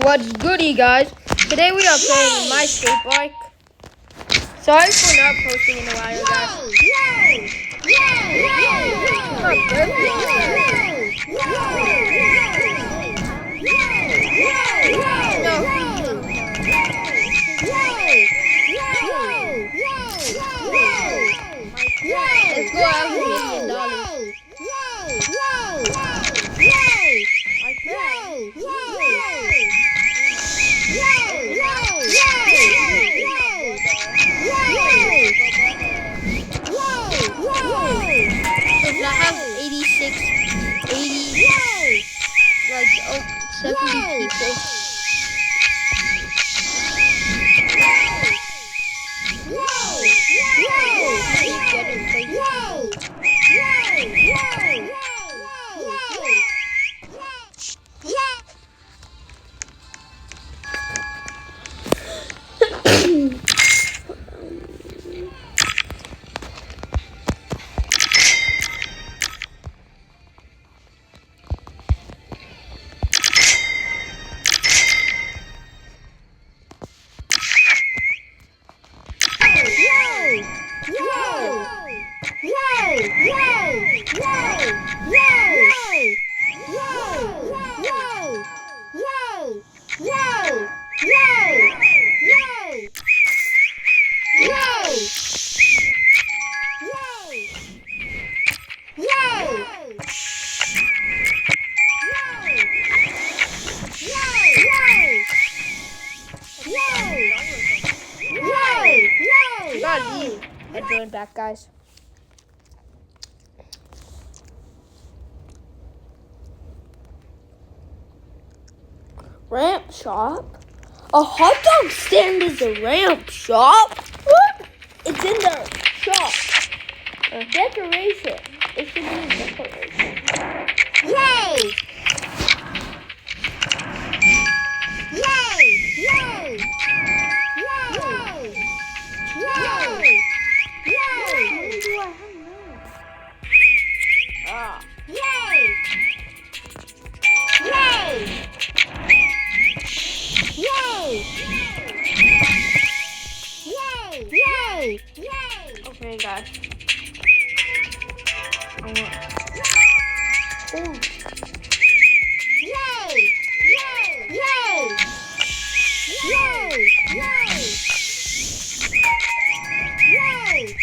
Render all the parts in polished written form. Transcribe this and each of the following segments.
What's goody, guys? Today we are playing my skate bike. Sorry for not posting in a while, guys. My birthday today. Let's go out $1 million. I have 86, 80, like 70 people. I joined back, guys. Ramp shop? A hot dog stand is a ramp shop? What? It's in the shop. A decoration. It should be a decoration. Yay! Yay! Yay! Yay! Yay! Yay! Where do I hang now? Ah. Yay! Yay! Yay! Yay! Yay! Yay! Okay, guys. Yay! Yay! Yay! Yay! Yay!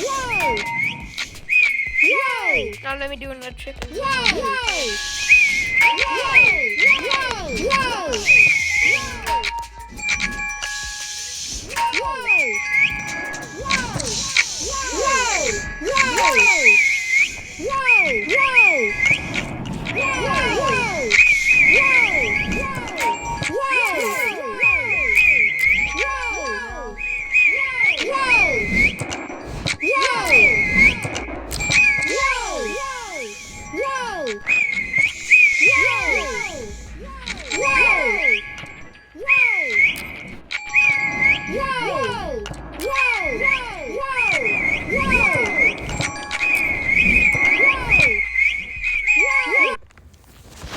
Yay! Yay! Now let me do another trick. Yay! Yay! Yay! Yay! Yay!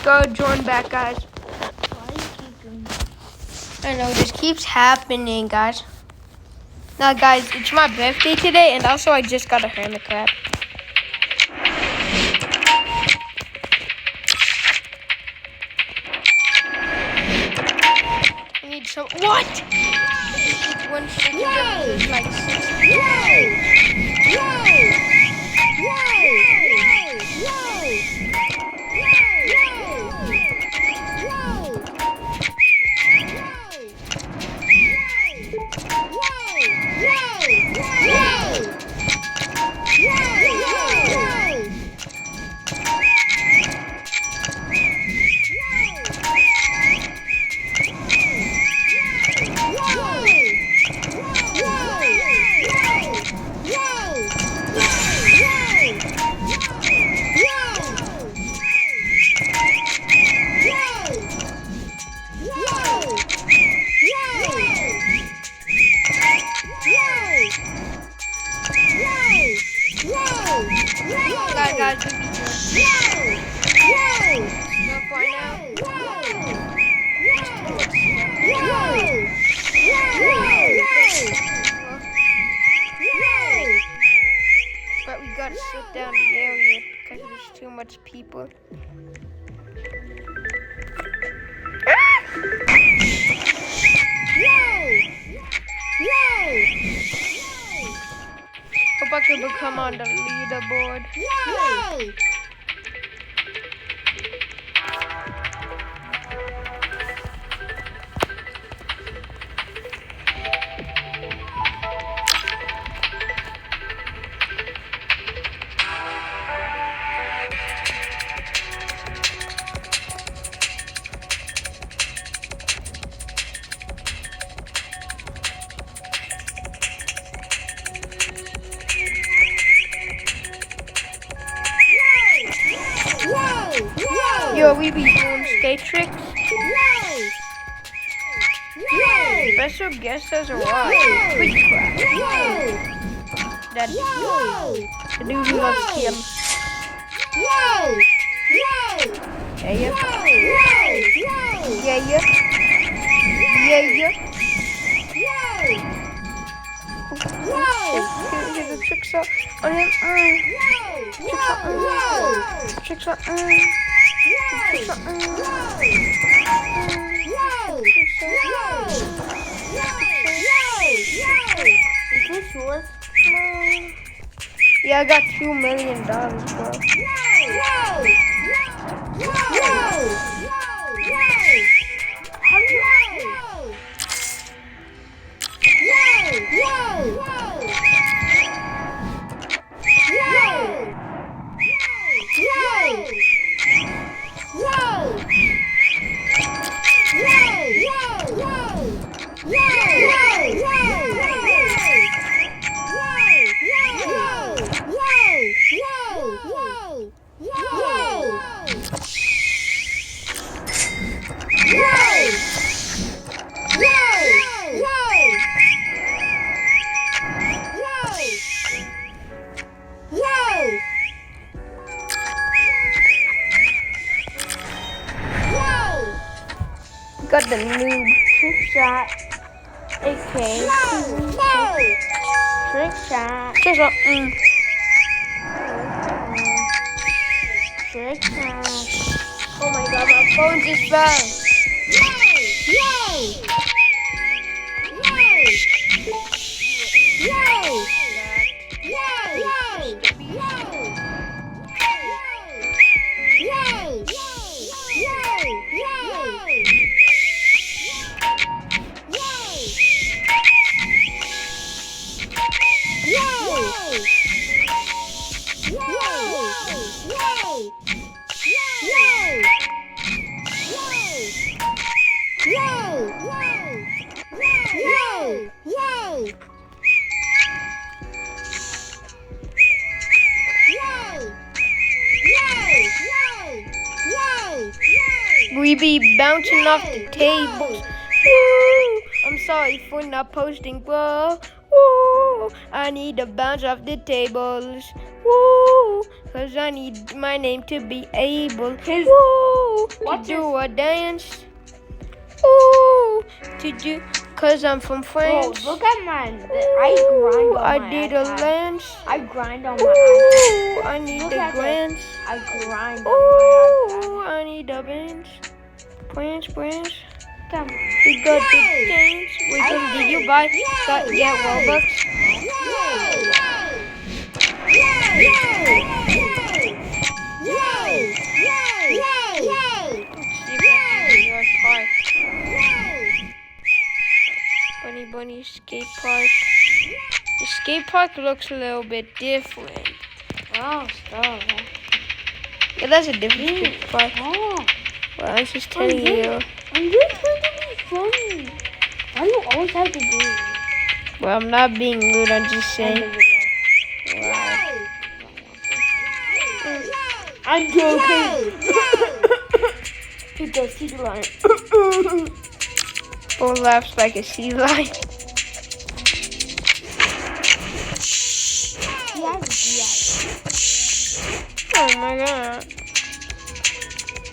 Go join back, guys. Why do you keep doing that? I know, this keeps happening, guys. Now, guys, it's my birthday today, and also I just got a hermit crab. I need some. What? One chicken is like 60. become on the leaderboard. Yay! Yo, we be doing skate tricks. Yay! Yay! Special guest as a what? Quick crap. Yay! That Yay! the dude who loves Kim. Yay! Yay! Yeah, yeah. Yay! Yeah, yeah. Yeah, yeah. Yay! Here's the tricks up on him. Tricks up. Tricks up. Tricks up. Is this yours? Yeah, I got $2 million, bro. Got the noob. Trick shot. Okay. Trick shot. Tricks up. Trick shot. Oh my god, my phone just fell. We be bouncing off the tables. Woo! I'm sorry for not posting, bro. Woo! I need to bounce off the tables. Woo! Cause I need my name to be able. Woo! To do a dance. Woo! To do. Cause I'm from France. Bro, look at mine. I grind on I my did iPad. a lance. I grind on my Ooh, I need Look the at glance. I grind on my iPad. Ooh, I need the bench. Branch. Come on. We got the dance. Wait, did you buy that yet Robux? Bunny skate park. The skate park looks a little bit different. Oh, stop. Yeah, that's a different skate park. Oh. Well, I'm just telling you. I'm just trying to be funny. Why do you always have to do it? Well, I'm not being rude. I'm just saying. Wow. I'm joking. Hit the sea line. Bull laughs like a sea lion. Oh my god.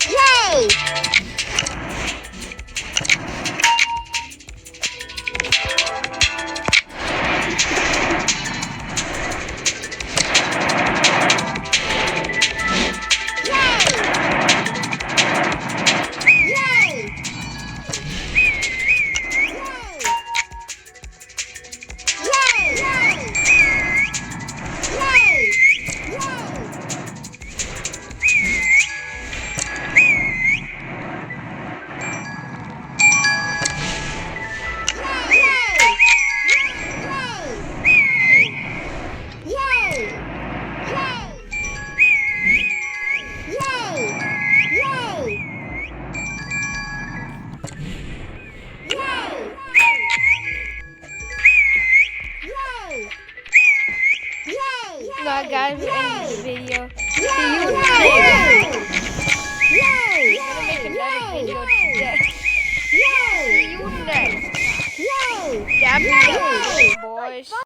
Yay! Yay! guys, we're ending this video. See you next. We're gonna make another video today. See you next. Dab me up, boys.